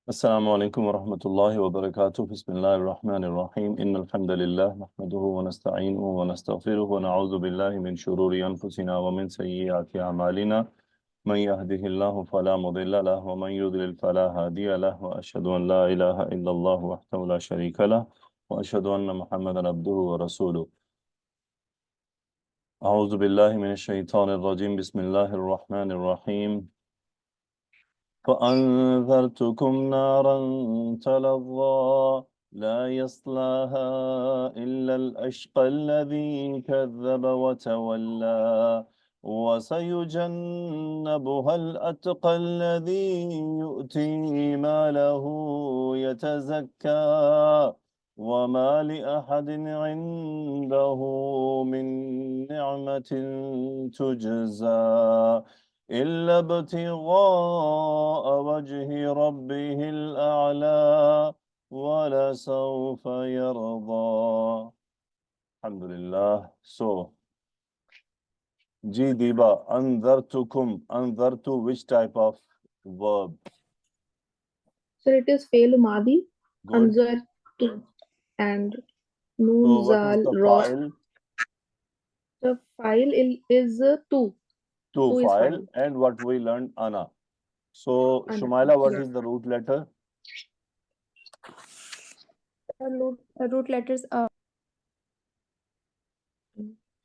السلام عليكم ورحمة الله وبركاته. بسم الله الرحمن الرحيم. إن الحمد لله نحمده ونستعينه ونستغفره ونعوذ بالله من شرور أنفسنا ومن سيئات أعمالنا. من يهده الله فلا مضل له ومن يضلل فلا هادي له وأشهد أن لا إله إلا الله وحده لا شريك له وأشهد أن محمدا عبده ورسوله. أعوذ بالله من الشيطان الرجيم. بسم الله الرحمن الرحيم. فأنذرتكم نارا تلظى لا يصلاها إلا الأشقى الذي كذب وتولى وسيجنبها الأتقى الذي يؤتي ماله يتزكى وما لأحد عنده من نعمة تجزى إلا ابتغاء وجه ربه الأعلى ولسوف يرضى. الحمد لله. So, Ji Diba, anzartukum. Anzartu, which type of verb? Sir, it is fail madi, Good. anzar to, and noon So, what is zal the ra. file? The file is two. To Two is file. file. And what we learned, ana. So, Ana, Shumaila, what yeah. is the root letter? Root letters are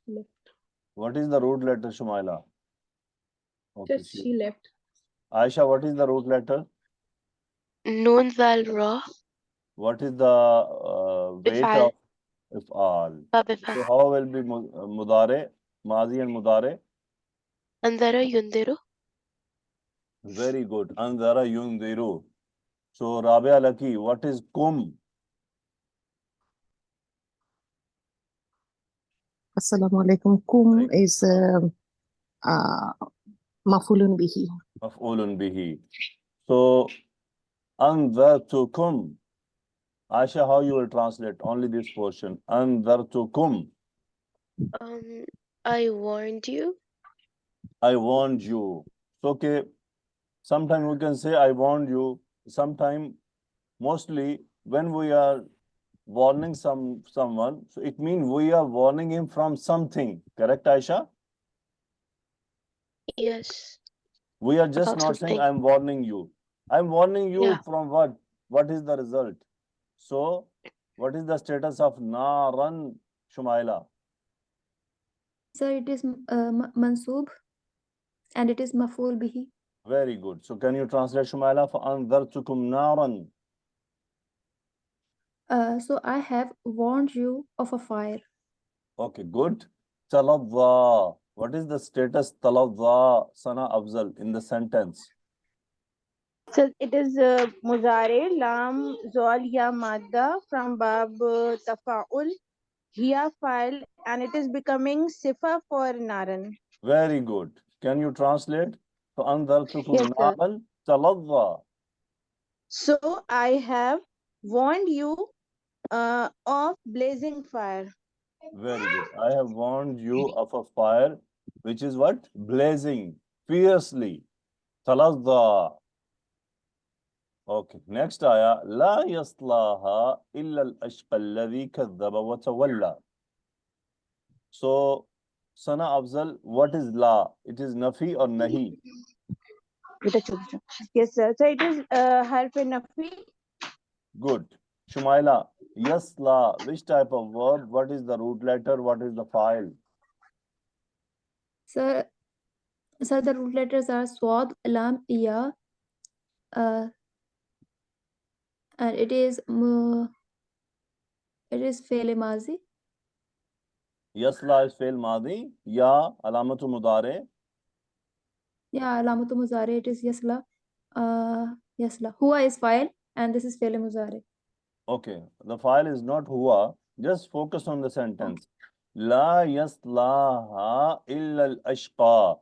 left. What is the root letter, Shumaila? Okay, Just she left. Aisha, what is the root letter? Noon zal ra What is the weight bifal of if'al? babifal So how will be mudare, mazi and mudare? andara yundiru Very good. Anzara yundiru. So Rabia Laki, what is kum? Assalamu alaikum. Kum is mafulun bihi. Maf'ulun bihi. So anzartukum. Aisha, how you will translate only this portion? Anzartukum. I warned you. I warned you. So okay. Sometimes we can say I warned you. Sometimes, mostly when we are warning someone, so it means we are warning him from something. Correct, Aisha? Yes. We are just About not saying something. I'm warning you. I'm warning you Yeah. from what? What is the result? So, what is the status of Naran, Shumaila? Sir, it is mansub and it is maful bihi. Very good. So, can you translate Shumaila for Anzartukum Naran? So I have warned you of a fire. Okay, good. Taladha. What is the status Taladha, Sana Afzal, in the sentence? So it is muzare lam zol ya madda from bab tafa'ul hiya file, and it is becoming sifa for naran. Very good. Can you translate? So, Anzartukum Yes, sir. Naran Taladha. So I have warned you of blazing fire. Very good. I have warned you of a fire which is what? Blazing fiercely. Taladha. Okay. Next ayah. La yaslaha illa al-ashqa alladhi kadhaba wa tawalla. So, Sana Afzal, what is la? It is nafi or nahi? Yes, sir. So it is harf nafi. Good. Shumaila, yasla, which type of verb? What is the root letter? What is the file? Sir, the root letters are swad, lam, ya, and it is fail mazi. Yasla is fail madi. Ya alamatu mudare. Yeah, alamatu muzare, it is yasla. Yasla. Huwa is file and this is fail muzare. Okay, the file is not huwa. Just focus on the sentence. La yaslaha illa al-ashqa.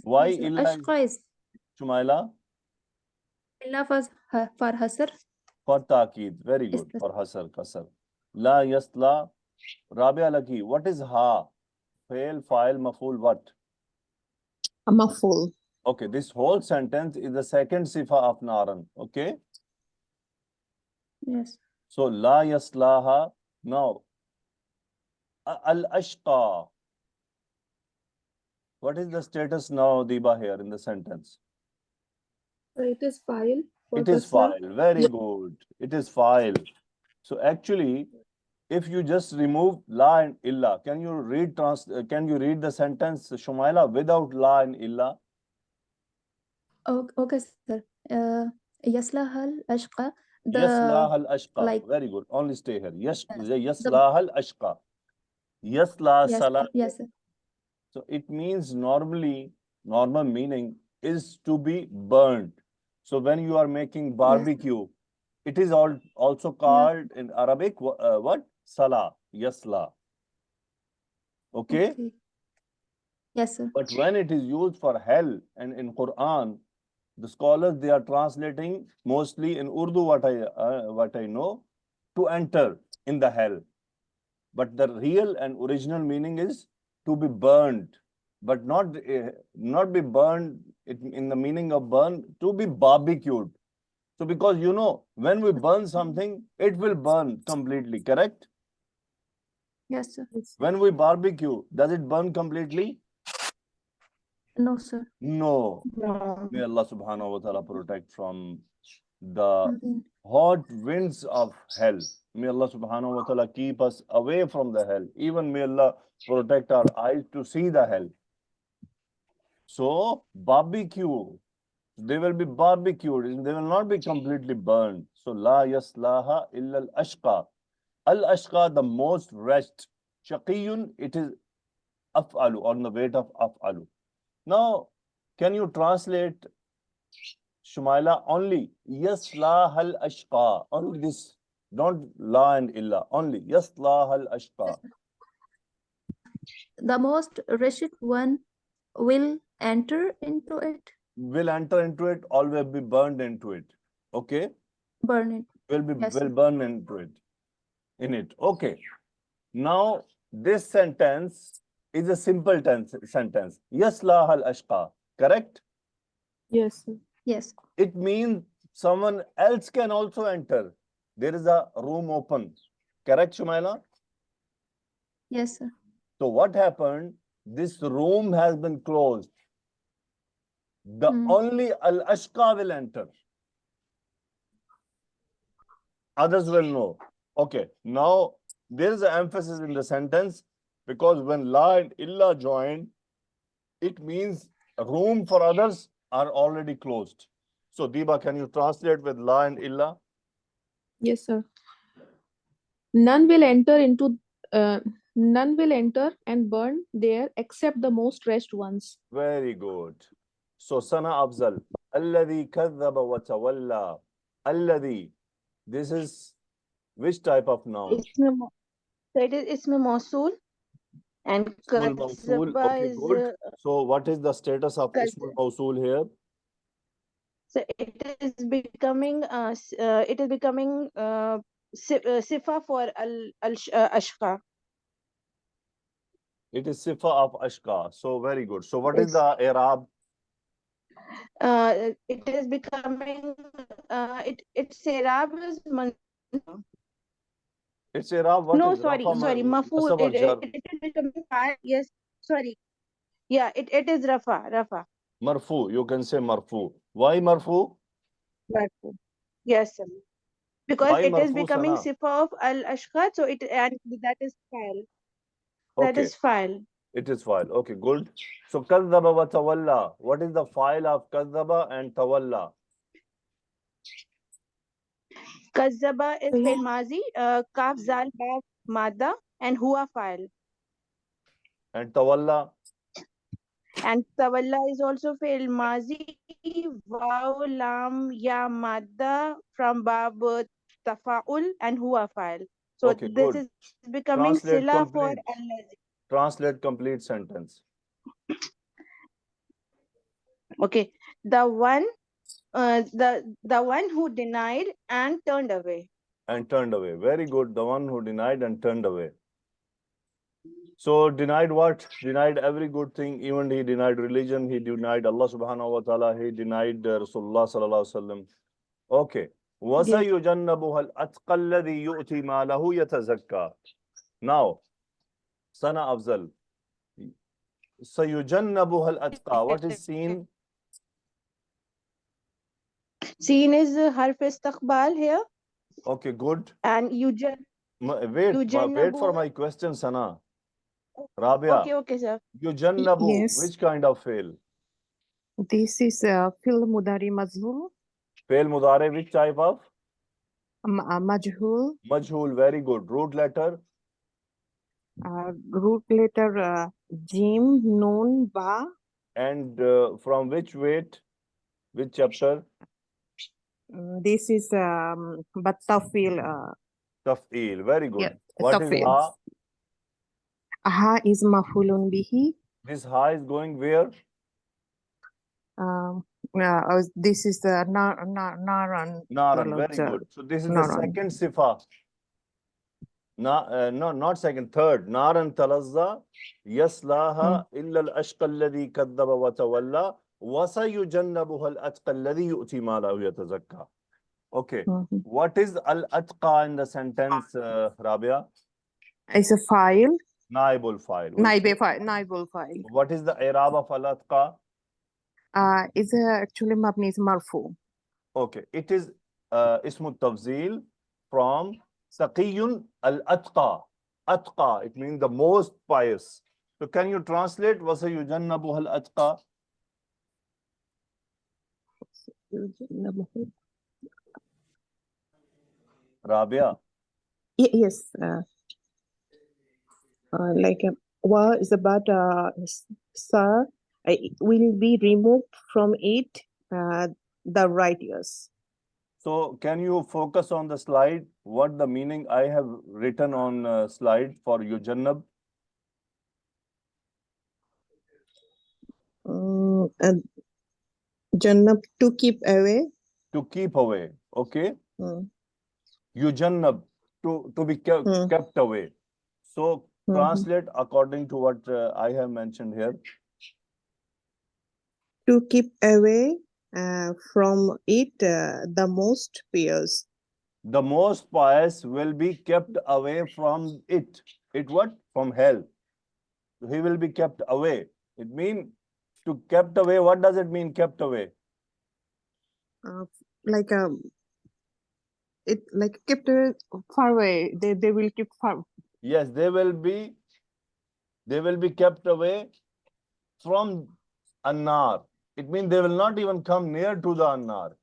Why illa? Ashqa is Shumaila? illa for hasr. For ta'keed. Very good. For hasar, kasar. La yasla. Rabia Laki, what is ha? Fail, file, maful, what? Maful. Okay, this whole sentence is the second sifa of naran. Okay. Yes. So la yaslaha. Now al-ashqa. What is the status now, Diba, here in the sentence? It is file for It is kasra. file. Very good. It is file. So actually, if you just remove la and illa, can you read the sentence, Shumaila, without la and illa? Okay, sir. Yaslahal ashqa. Yaslah al-ashqa. Like Very good. Only stay here. yes, Yaslah al-ashqa. Yasla yes, salah. yes, sir. So it means normal meaning is to be burned. So when you are making barbecue, it is also called in Arabic what? Salah, yasla. Okay? Okay. Yes, sir. But when it is used for hell and in Quran, the scholars they are translating mostly in Urdu what I know to enter in the hell. But the real and original meaning is to be burned, but not be burned in the meaning of burn, to be barbecued. So because when we burn something, it will burn completely, correct? Yes, sir. When we barbecue, does it burn completely? No, sir. No. No. May Allah subhanahu wa ta'ala protect from the Mhm. hot winds of hell. May Allah subhanahu wa ta'ala keep us away from the hell. Even may Allah protect our eyes to see the hell. So barbecue, they will be barbecued and they will not be completely burned. So la yaslaha illa al-ashqa. Al-ashqa, the most wretched. Shaqiyun, it is af'alu, on the weight of af'alu. Now, can you translate Shumaila only yaslaha al-ashqa? Only this, don't la and illa, only yaslaha al-ashqa. The most wretched one will enter into it, Will enter into it, or will be burned into it. Okay? burn it. Will Yes, sir. burn into it. In it. Okay. Now, this sentence is a simple sentence. Yaslah al-ashqa. Correct? Yes, sir. Yes. It means someone else can also enter. There is a room open. Correct, Shumaila? Yes, sir. So what happened? This room has been closed. The only al-ashqa will enter. Others will know. Okay, now there is an emphasis in the sentence because when la and illa join, it means room for others are already closed. So Diba, can you translate with la and illa? Yes, sir. None will enter and burn there except the most wretched ones. Very good. So Sana Afzal, alladhi kadhaba wa tawalla. Alladhi, this is which type of noun? So it is ism mawsool and Ismul Mawsool. kazzaba Okay, is good. So what is the status of Ismul Mawsool here? so it is becoming sifa for ashqa. It is sifa of ashqa. So very good. So what is It's the Airab? it is becoming its Airab is It's Airab. What no is sorry Rafa maful Nasab or Jar? it is becoming file. Yes, sorry, yeah, it is rafa Marfu. You can say marfu. Why marfu? Marfu. Yes, sir. Because Why it is marfu, becoming Sana? sifa of al ashqa, so it and that is file. That Okay, is file. it is file. Okay, good. So kadhaba wa tawalla. What is the file of kadhaba and tawalla? Kazzaba is fail mazi, kaf zal ba madda, and huwa file. And tawalla? And tawalla is also fail mazi, waw lam ya madda from bab tafa'ul and huwa file. So Okay, this good. is becoming Translate sila for complete. allazi. Translate complete sentence. Okay, the one who denied and turned away. And turned away. Very good. The one who denied and turned away. So denied what? Denied every good thing. Even he denied religion. He denied Allah subhanahu wa ta'ala. He denied Rasulullah sallallahu alaihi wasallam. Okay. وَسَيُجَنَّبُهَا الْأَتْقَى الَّذِي يُؤْتِي مَالَهُ يَتَزَكَّى. Now, Sana Afzal. سَيُجَنَّبُهَا الْأَتْقَى. What is seen? Seen is harf istiqbal here. Okay, good. And Wait for my question, Sana. Rabia, Okay, sir. yujannabu, Yes. which kind of fail? This is fi'l mudari majhul. Fail mudare, which type of? Majhul. Majhul, very good. Root letter? Root letter jim, noon, ba. And from which weight? Which chapter? This is Battafil. Taf'il, very good. Yeah, What is Tafil. ha? Ha is mafulun bihi. This ha is going where? This is naran. Naran, very good. So this is the Naran. second sifa. No, not second, third. Naran talazza yaslaha illa al-ashqa alladhi kaddaba wa tawalla wa sayujannabuha al-atqa alladhi yu'ti malahu yatazakka. Okay. What is al-atqa in the sentence, Rabia? It's a file. Naibul file. Naibul file. What is the Airab of al-atqa? It's actually mabni is marfu. Okay. It is ismu tafzil from Taqiyun al-atqa. Atqa, it means the most pious. So can you translate wasayujannabuha al-atqa? Rabia. Yes. Wa is about sir will be removed from it the right ears. So can you focus on the slide? What the meaning I have written on slide for yujannab? Jannab, to keep away. To keep away. Okay. Yujannab, to be kept away. So translate according to what I have mentioned here. To keep away from it the most pious. The most pious will be kept away from it. It what? From hell. He will be kept away. It means to kept away. What does it mean, kept away? It like kept far away. They will keep far. Yes, they will be kept away from Annar. It means they will not even come near to the Annar.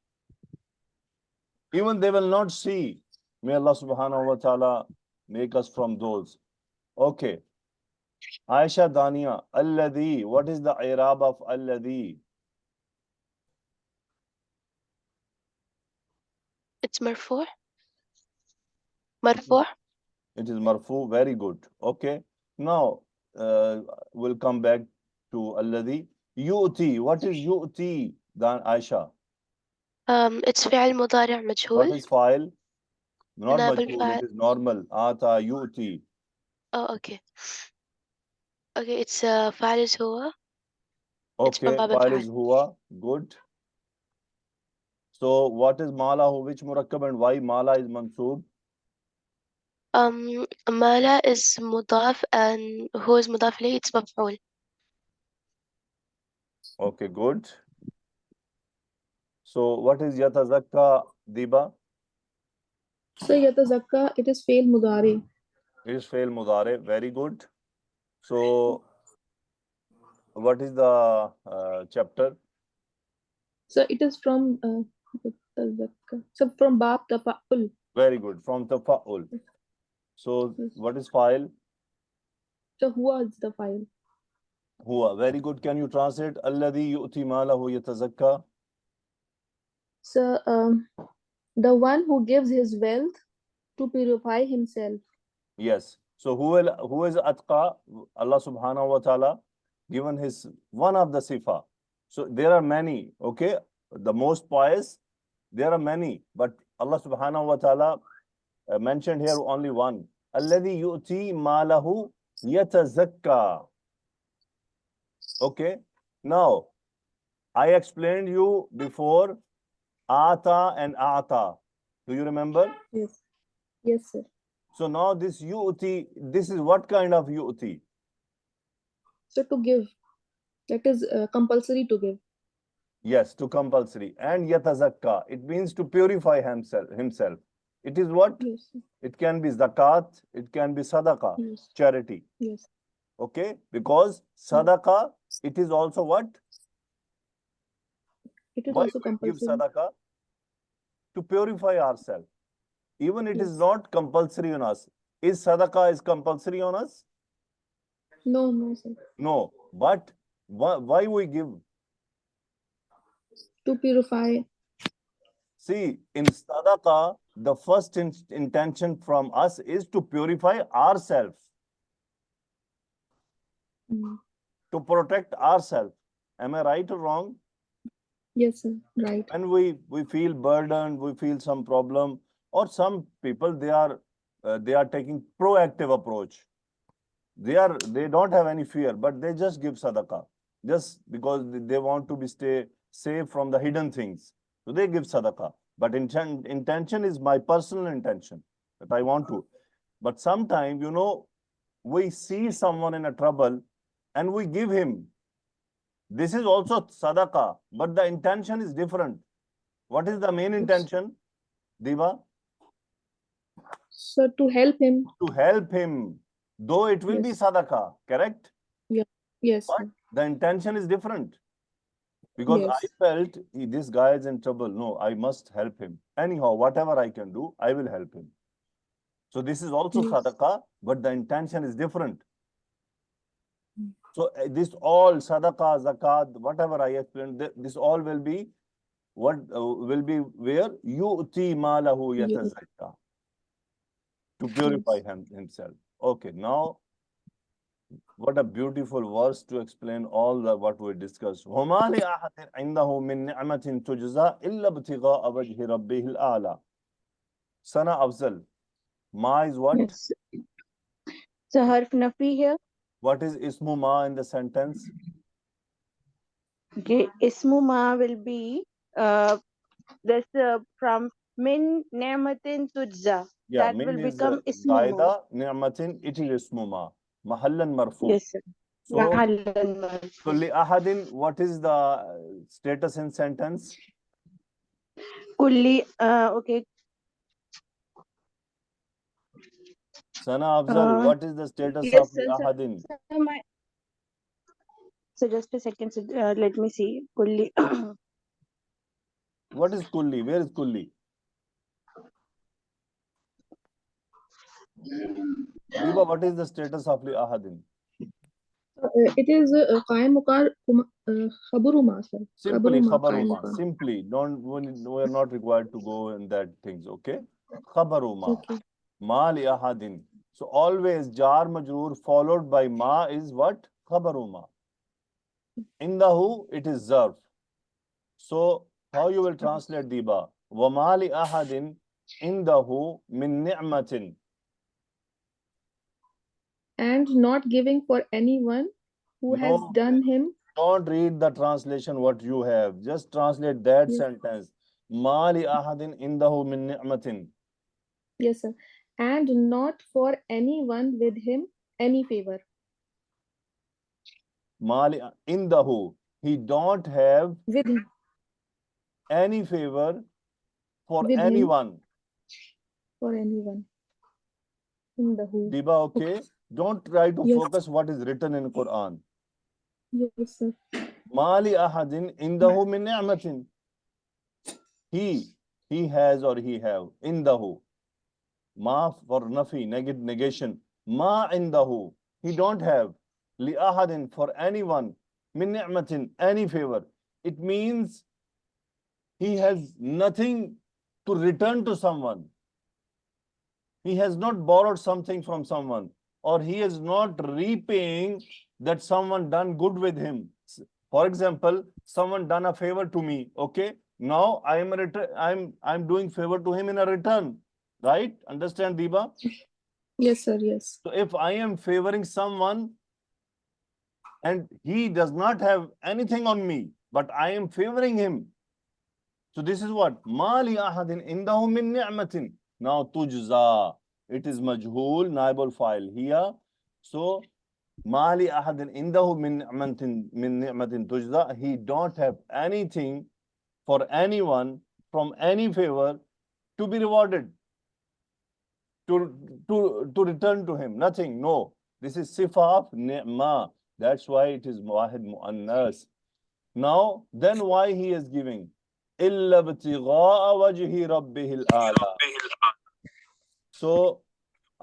Even they will not see. May Allah subhanahu wa ta'ala make us from those. Okay. Aisha Dania, Alladhi. What is the Airab of Alladhi? It's marfu'. Marfu'. It is marfu. Very good. Okay. Now, we'll come back to Alladhi. Yu'ti. What is yu'ti, Dan Aisha? It's fi'al mudari' majhul. What is file? Not Nabil majhul, fa'il. it is normal. Ata yu'ti. Oh, okay. Okay, it's fa'al is huwa. It's Okay, from bab file al-fa'al. is huwa. Good. So what is malahu? Which murakkab and why mala is mansoob? Mala is mudaf and who is mudaf ilayhi? It's maf'ul. Okay, good. So what is yatazakka, Diba? So yatazakka, it is fail mudari. It is fail mudare. Very good. So what is the chapter? So it is from yatazakka. So from bab tafa'ul. Very good. From tafa'ul. So what is file? So huwa is the file. Huwa. Very good. Can you translate? Alladhi yu'ti malahu yatazakka. So the one who gives his wealth to purify himself. Yes. So who is atqa? Allah subhanahu wa ta'ala given his one of the sifa. So there are many, okay? The most pious, there are many, but Allah subhanahu wa ta'ala mentioned here only one. Alladhi yu'ti malahu Yatazakka. Okay. Now, I explained you before ata and ata. Do you remember? Yes. Yes, sir. So now this yu'ti, this is what kind of yu'ti? So to give, that is compulsory to give. Yes, to compulsory. And yatazakka, it means to purify himself. It is what? Yes, sir. It can be zakat, it can be sadaqah, Yes. charity. Yes. Okay? Because sadaqah, it is also what? It is Why also we give compulsory. sadaqah? To purify ourselves. Even it is Yes. not compulsory on us. Is sadaqah is compulsory on us? No, no, sir. No. But why we give? To purify. See, in sadaqah, the first intention from us is to purify ourselves, Mm. to protect ourselves. Am I right or wrong? Yes, sir. Right. When we feel burdened, we feel some problem, or some people they are taking proactive approach. They don't have any fear, but they just give sadaqah just because they want to be stay safe from the hidden things. So they give sadaqah. But intention is my personal intention that I want to. But sometimes, you know, we see someone in a trouble and we give him. This is also sadaqah, but the intention is different. What is the main intention, Diva? So to help him. To help him, though it will be Yes. sadaqah, correct? Yeah. Yes, But sir. the intention is different. Because I Yes. felt this guy is in trouble. No, I must help him. Anyhow, whatever I can do, I will help him. So this is also Yes. sadaqah, but the intention is different. So this all sadaqah, zakat, whatever I explained, this all will be what will be where yu'ti malahu You. yatazakka, to purify Yes. himself. Okay, now what a beautiful verse to explain all what we discussed. وَمَا لِأَحَدٍ عِنْدَهُ مِنْ نِعْمَةٍ تُجْزَى إِلَّا ابْتِغَاءَ وَجْهِ رَبِّهِ الْأَعْلَى. Sana Afzal, Ma is what? Yes. So harf nafi here. What is ismu Ma in the sentence? Okay. Ismu ma will be this from min ni'matin tujza. Yeah, That will min is become ismu ma. Zaida, Ni'matin, it is ismu Ma. Mahallan marfu. Yes, sir. So, Mahallan marfu. li ahadin, what is the status in sentence? Kulli. Okay. Sana Afzal, Uh, what is the status yes, of li sir. ahadin? So just a second. So, let me see. Kulli. What is kulli? Where is kulli? Diba, what is the status of li ahadin? It is qaim muqar khabaruma, sir. Simply Khabaruma, qaim khabaruma. muqar. Simply, we are not required to go in that things, okay? Khabaruma. Okay. Ma li ahadin. So always jar majroor followed by ma is what? Khabaruma. Indahu, it is zarf. So how you will translate Diba? Wa ma li ahadin indahu min ni'matin. And not giving for anyone who has No, done him. don't read the translation what you have. Just translate that Yes. sentence. Ma li ahadin indahu min ni'matin. Yes, sir. And not for anyone with him any favor. Mali indahu. He don't have With him. any favor for With him. anyone. For anyone. In the who. Diba, okay? Don't try to Yes. focus what is written in Quran. Yes, sir. Mali ahadin indahu min ni'matin. He has or he have. Indahu. Ma for nafi, negation. Ma indahu. He don't have. Li ahadin for anyone. Min ni'matin, any favor. It means he has nothing to return to someone. He has not borrowed something from someone, or he is not repaying that someone done good with him. For example, someone done a favor to me. Okay, now I'm doing favor to him in a return. Right? Understand, Diba? Yes, sir. Yes. So if I am favoring someone and he does not have anything on me, but I am favoring him. So this is what? Mali ahadin indahu min ni'matin. Now tujza. It is majhul, naibul file here. So Mali ahadin indahu min ni'matin tujza. He don't have anything for anyone from any favor to be rewarded. To return to him. Nothing. No. This is sifa of ni'ma. That's why it is wahid mu'annas. Now, then why he is giving? إِلَّا ابْتِغَاءَ وَجْهِ رَبِّهِ الْأَعْلَى. So,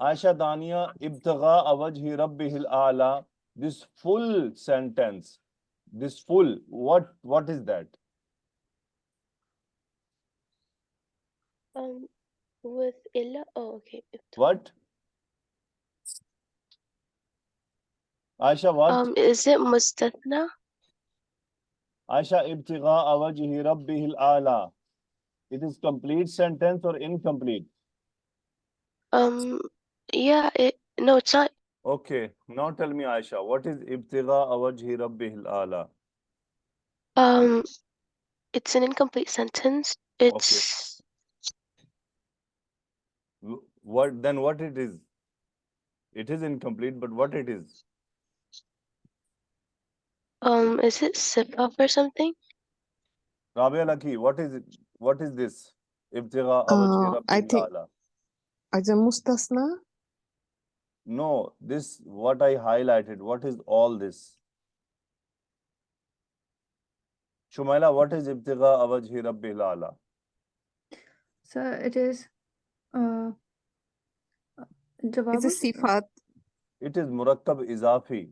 Aisha Dania, ibtigha wajhi rabbihil a'la. This full sentence, this full, what is that? With illa. Oh, okay. What? Aisha, what? Is it mustathna? Aisha, ibtigha wajhi rabbihil a'la. It is complete sentence or incomplete? Yeah. No, it's not. Okay, now tell me, Aisha, what is ibtigha wajhi rabbihil a'la? It's an incomplete sentence. It's What then? What it is? It is incomplete, but what it is? Is it sifaf or something? Rabia Laki, what is it? What is this? Ibtigha wajhi I rabbihil think a'la. as a mustasna. No, this what I highlighted. What is all this? Shumaila, what is ibtigha wajhi rabbihil a'la? Sir, it is uh It's a Jawab. sifat. It is murakkab izafi.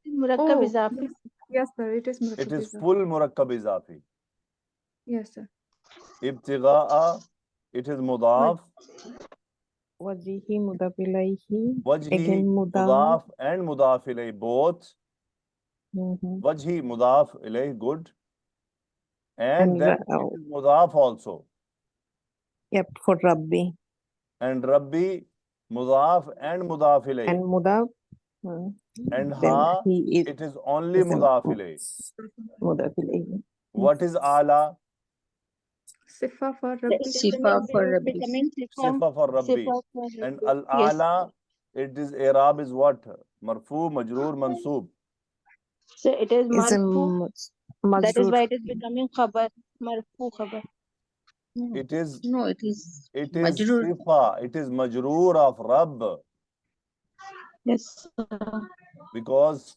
Murakkab Oh, izafi. yes, sir. It is It Murakkab is Izafi. full murakkab izafi. Yes, sir. Ibtigha'a, it is mudaf. Wajihi mudaf ilayhi. Wajhi, Again mudaf. mudaf and mudaf ilay both. Mhm. Wajhi, mudaf ilay, good. And And then it is mudaf also. yep, for Rabbi. And Rabbi, mudaf and mudaf ilay. And mudaf. And Then ha, he it is only is a mudaf ilay. mudaf ilayhi. What is ala? Sifa for The Rabbi. Sifa for Rabbi. Becoming Sifa for Rabbi. Sifa for And Rabbi. al-ala, it is Airab is what? Marfu, majroor, mansoob. So it is Is a marfu. That is majroor. why it is becoming khabar. Marfu khabar. It is it is sifa. It is majroor of Rabb. Yes. Because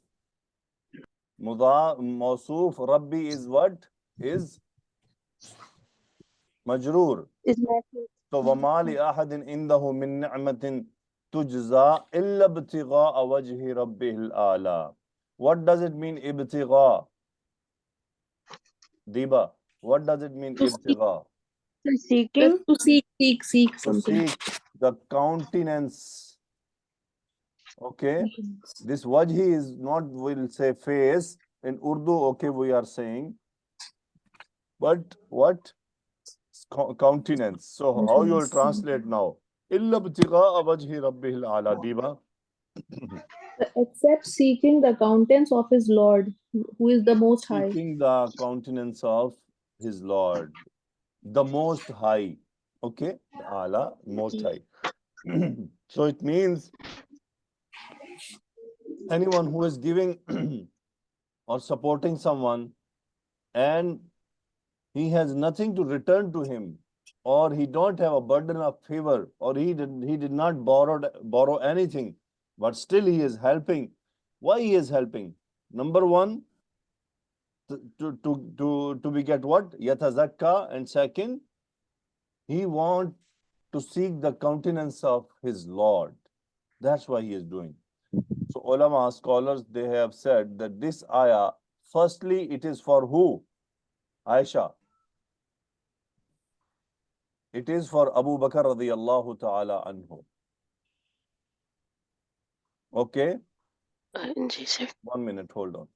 Mawsoof Rabbi is what? Is majroor. Is marfu. So وَمَا لِأَحَدٍ إِنْدَهُ مِنْ نِعْمَةٍ تُجْزَى إِلَّا ابْتِغَاءَ وَجْهِ رَبِّهِ الْأَعْلَى. What does it mean, ibtigha? Diba, what does it mean, To seek, ibtigha? Seeking. to seek To something. seek the countenance. Okay, this wajhi is not, we'll say face. In Urdu, okay, we are saying. But what? Countenance. So how you will translate now? إِلَّا ابْتِغَاءَ وَجْهِ رَبِّهِ الْأَعْلَى. Diba. Except seeking the countenance of his Lord, who is the Most High. Seeking the countenance of his Lord, the Most High. Okay, Allah, Most High. So it means anyone who is giving or supporting someone and he has nothing to return to him, or he don't have a burden of favor, or he did not borrow anything, but still he is helping. Why he is helping? Number one, to be get what? Yatazakka, and second, he want to seek the countenance of his Lord. That's why he is doing. So ulama, scholars, they have said that this ayah, firstly, it is for who? Aisha. It is for Abu Bakr radiyallahu ta'ala anhu. Okay? Ji, sir. 1 minute, hold on.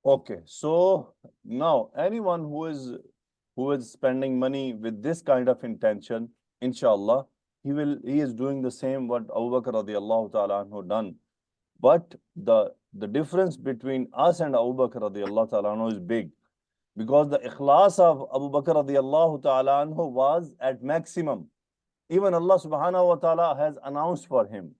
Okay, so now anyone who is who is spending money with this kind of intention, inshallah, he is doing the same what Abu Bakr radiallahu ta'ala anhu done. But the difference between us and Abu Bakr radiallahu ta'ala anhu is big, because the ikhlas of Abu Bakr radiallahu ta'ala anhu was at maximum. Even Allah subhanahu wa ta'ala has announced for him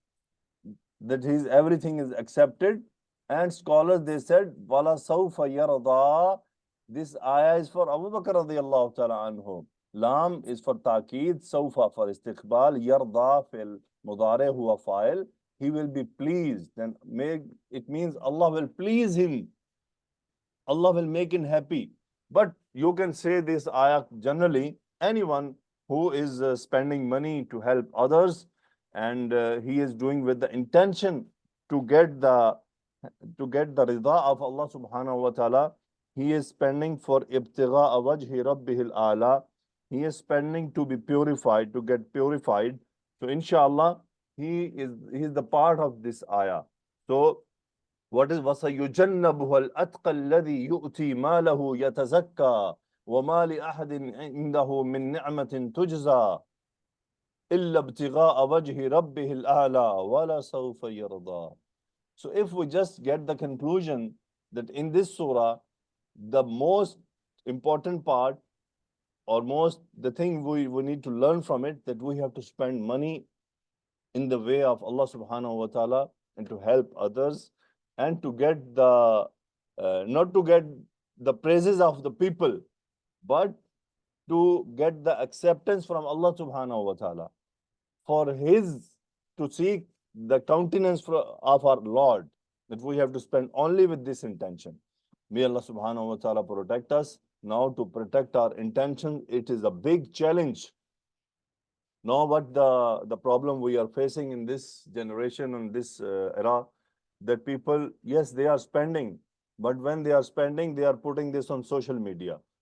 that his everything is accepted. And scholars, they said, Wala sawfa yarda. This ayah is for Abu Bakr radiallahu ta'ala anhu. Lam is for ta'keed, sawfa for istiqbal, yarda fil mudare huwa fa'il. He will be pleased. Then it means Allah will please him. Allah will make him happy. But you can say this ayah generally, anyone who is spending money to help others, and he is doing with the intention to get the rida of Allah subhanahu wa ta'ala. He is spending for ibtigha wajhi rabbihil a'la. He is spending to be purified, to get purified. So inshallah, he is the part of this ayah. So what is وَسَيُجَنَّبُهَا الْأَتْقَى الَّذِي يُؤْتِي مَالَهُ يَتَزَكَّى وَمَا لِأَحَدٍ عِنْدَهُ مِنْ نِعْمَةٍ تُجْزَى إِلَّا ابْتِغَاءَ وَجْهِ رَبِّهِ الْأَعْلَى وَلَا سَوْفَ يَرْضَى. So if we just get the conclusion that in this surah, the most important part, or the thing we need to learn from it, that we have to spend money in the way of Allah subhanahu wa ta'ala, and to help others, and to get not to get the praises of the people, but to get the acceptance from Allah subhanahu wa ta'ala, to seek the countenance of our Lord, that we have to spend only with this intention. May Allah subhanahu wa ta'ala protect us. Now, to protect our intention, it is a big challenge. Now, what the problem we are facing in this generation, in this era, that people, yes, they are spending, but when they are spending, they are putting this on social media.